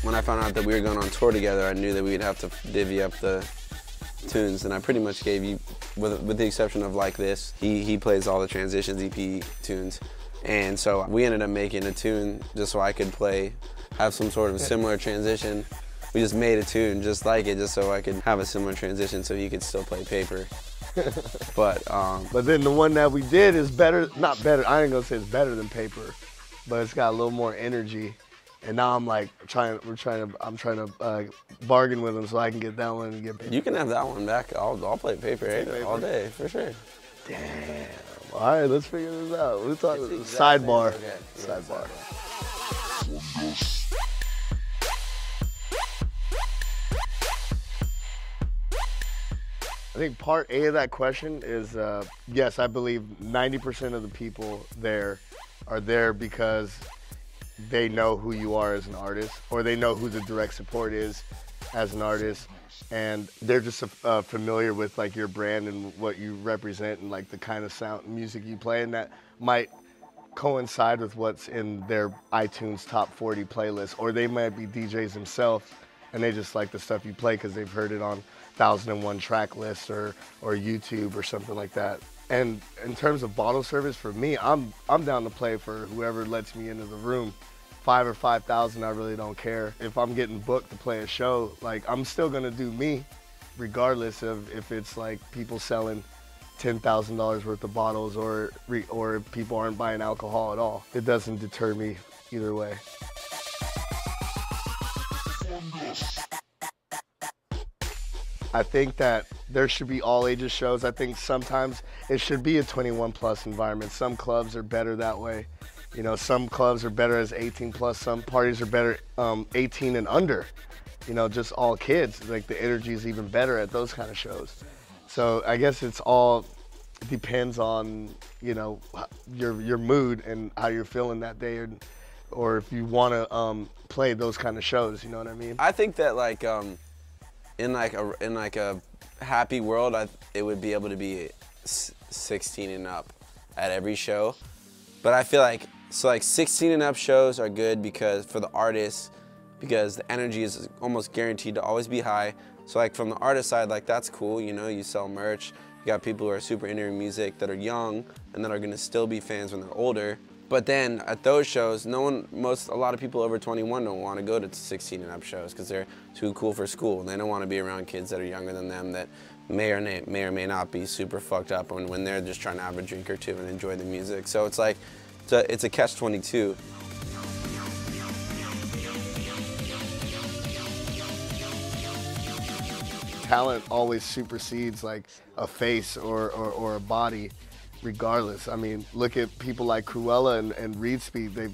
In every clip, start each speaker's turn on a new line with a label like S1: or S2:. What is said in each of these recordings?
S1: When I found out that we were going on tour together, I knew that we'd have to divvy up the tunes, and I pretty much gave you, with the exception of Like This, he plays all the Transitions EP tunes, and so we ended up making a tune just so I could have some sort of similar transition. We just made a tune just like it, just so I could have a similar transition so he could still play Paper. But
S2: then the one that we did is better, not better, I ain't gonna say it's better than Paper, but it's got a little more energy. And now I'm like I'm trying to bargain with him so I can get that one and get Paper.
S1: You can have that one back. I'll play Paper all day for sure.
S2: Damn. All right, let's figure this out. We'll talk sidebar.
S1: Okay.
S2: Sidebar. I think part A of that question is yes, I believe 90% of the people there are there because they know who you are as an artist, or they know who the direct support is as an artist, and they're just familiar with like your brand and what you represent and like the kind of sound music you play, and that might coincide with what's in their iTunes top 40 playlist, or they might be DJs themselves and they just like the stuff you play because they've heard it on 1001 track lists or YouTube or something like that. And in terms of bottle service, for me, I'm down to play for whoever lets me into the room. 5 or 5,000, I really don't care. If I'm getting booked to play a show, like I'm still gonna do me, regardless of if it's like people selling $10,000 worth of bottles or if people aren't buying alcohol at all. It doesn't deter me either way. I think that there should be all ages shows. I think sometimes it should be a 21 plus environment. Some clubs are better that way. You know, some clubs are better as 18 plus, some parties are better 18 and under. You know, just all kids. Like the energy is even better at those kind of shows. So I guess it's all depends on, you know, your mood and how you're feeling that day, or if you want to play those kind of shows. You know what I mean?
S1: I think that like in like a happy world, it would be able to be 16 and up at every show. But I feel like 16 and up shows are good because for the artists, because the energy is almost guaranteed to always be high. So like from the artist side, like that's cool, you know, you sell merch, you got people who are super into your music that are young and that are gonna still be fans when they're older. But then at those shows, a lot of people over 21 don't want to go to 16 and up shows because they're too cool for school. And they don't want to be around kids that are younger than them that may or may not be super fucked up when they're just trying to have a drink or two and enjoy the music. So it's like, it's a catch-22.
S2: Talent always supersedes like a face or a body, regardless. I mean, look at people like Cruella and Reed Speed.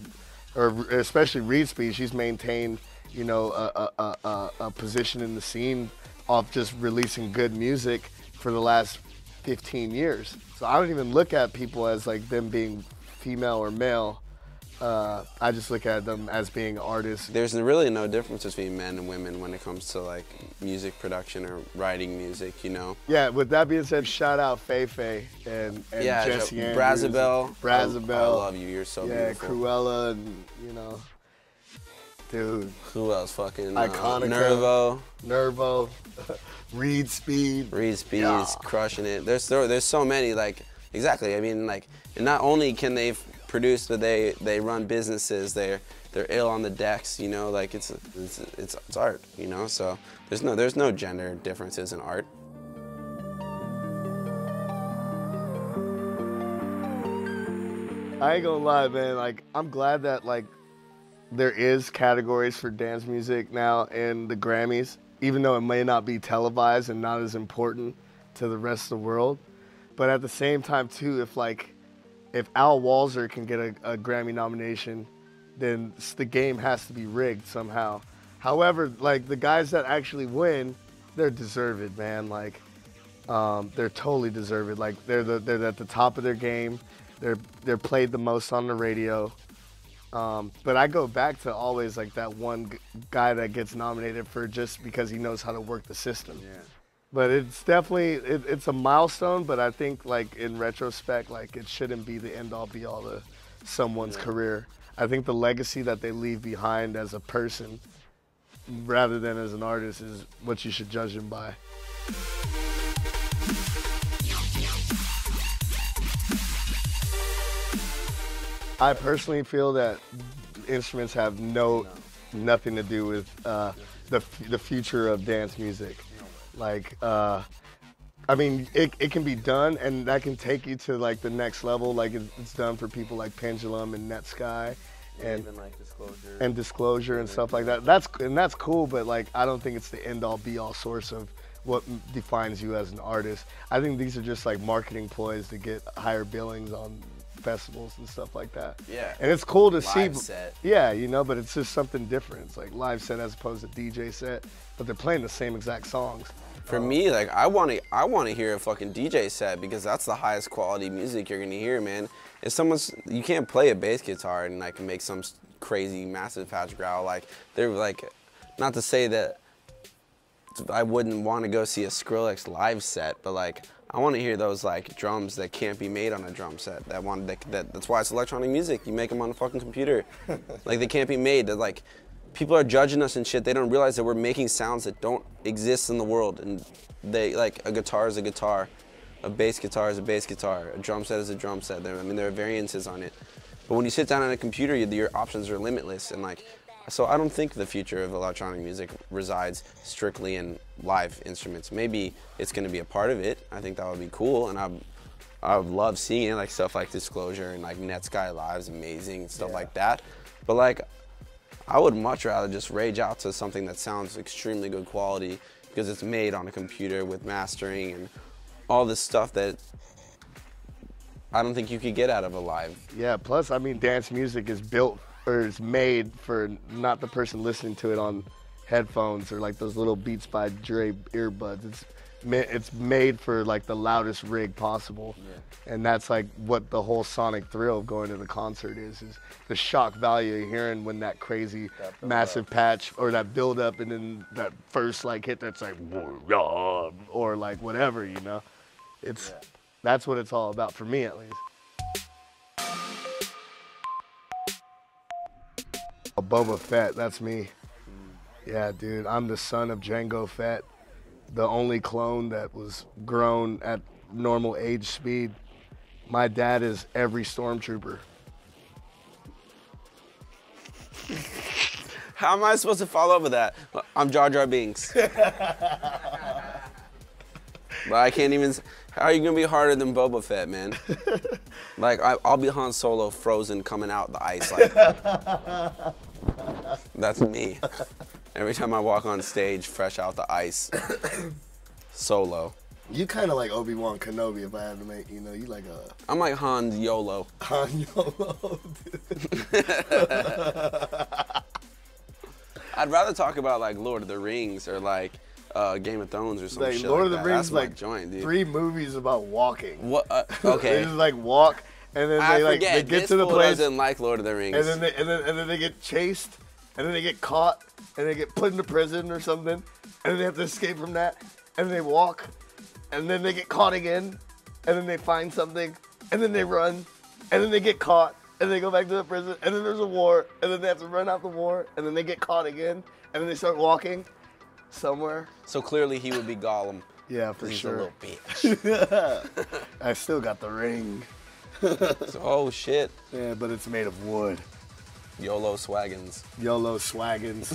S2: Especially Reed Speed. She's maintained, you know, a position in the scene off just releasing good music for the last 15 years. So I don't even look at people as like them being female or male. I just look at them as being artists. There's
S1: really no difference between men and women when it comes to like music production or writing music, you know?
S2: Yeah, with that being said, shout out Feifei and
S1: yeah,
S2: Jesse Andrews.
S1: Brazzabelle. I love you, you're so beautiful.
S2: Yeah, Cruella and, you know, dude.
S1: Who else? Fucking
S2: Iconica. Nervo. Reed Speed.
S1: Reed Speed is crushing it. There's so many, like, exactly, I mean, like, and not only can they produce, but they run businesses. They're ill on the decks, you know. Like it's art, you know. So there's no gender differences in art.
S2: I ain't gonna lie, man. Like I'm glad that like there is categories for dance music now in the Grammys. even though it may not be televised and not as important to the rest of the world. But at the same time too, if Al Walzer can get a Grammy nomination, then the game has to be rigged somehow. However, like the guys that actually win, they're deserved, man. Like they're totally deserved. Like they're at the top of their game. They're played the most on the radio. But I go back to always like that one guy that gets nominated for just because he knows how to work the system.
S3: Yeah.
S2: But it's definitely, it's a milestone, but I think like in retrospect, like it shouldn't be the end all be all of someone's career. I think the legacy that they leave behind as a person rather than as an artist is what you should judge them by. I personally feel that instruments have nothing to do with the future of dance music. Like, I mean, it can be done, and that can take you to like the next level. Like it's done for people like Pendulum and Netsky, and
S3: even like
S2: Disclosure and stuff like that. That's cool, but like I don't think it's the end all be all source of what defines you as an artist. I think these are just like marketing ploys to get higher billings on festivals and stuff like that.
S1: Yeah.
S2: And it's cool to see.
S1: Live set.
S2: Yeah, you know, but it's just something different. It's like live set as opposed to DJ set, but they're playing the same exact songs.
S1: For me, like I want to hear a fucking DJ set because that's the highest quality music you're gonna hear, man. If you can't play a bass guitar and like make some crazy massive patch growl, like they're like, not to say that I wouldn't want to go see a Skrillex live set, but like I want to hear those like drums that can't be made on a drum set. That's why it's electronic music. You make them on a fucking computer, like they can't be made. They're like. People are judging us and shit. They don't realize that we're making sounds that don't exist in the world. And they like a guitar is a guitar, a bass guitar is a bass guitar, a drum set is a drum set. I mean, there are variances on it. But when you sit down on a computer, your options are limitless. And like, so I don't think the future of electronic music resides strictly in live instruments. Maybe it's going to be a part of it. I think that would be cool, and I would love seeing it, like stuff like Disclosure and like Netsky Live is amazing and stuff like that. But like. I would much rather just rage out to something that sounds extremely good quality because it's made on a computer with mastering and all this stuff that I don't think you could get out of a live.
S2: Yeah, plus, I mean, dance music is built or is made for not the person listening to it on headphones or like those little Beats by Dre earbuds. It's made for like the loudest rig possible. Yeah. And that's like what the whole sonic thrill of going to the concert is the shock value of hearing when that crazy massive patch or that build up and then that first like hit that's like or like whatever, you know. That's what it's all about for me at least. Boba Fett, that's me. Yeah, dude, I'm the son of Jango Fett. The only clone that was grown at normal age speed. My dad is every stormtrooper.
S1: How am I supposed to follow up with that? I'm Jar Jar Binks. But I can't even, how are you gonna be harder than Boba Fett, man? Like, I'll be Han Solo frozen coming out the ice. Like, that's me. Every time I walk on stage, fresh out the ice, Solo.
S2: You kind of like Obi-Wan Kenobi, if I had to make, you know, you like a...
S1: I'm like Han YOLO.
S2: Han YOLO, dude.
S1: I'd rather talk about like Lord of the Rings or like Game of Thrones or some
S2: like,
S1: shit
S2: Lord
S1: like
S2: of the
S1: that.
S2: Rings,
S1: That's
S2: like
S1: my joint, dude.
S2: 3 movies about walking.
S1: What? Okay.
S2: They just like walk, and then they get to the place.
S1: Doesn't like Lord of the Rings.
S2: And then they get chased, and then they get caught, and they get put into prison or something, and then they have to escape from that, and then they walk, and then they get caught again, and then they find something, and then they run, and then they get caught, and they go back to the prison, and then there's a war, and then they have to run out the war, and then they get caught again, and then they start walking somewhere.
S1: So clearly he would be Gollum.
S2: Yeah, for
S1: he's
S2: sure.
S1: He's a little bitch.
S2: I still got the ring.
S1: So, oh shit.
S2: Yeah, but it's made of wood.
S1: YOLO swaggins.
S2: YOLO swaggins.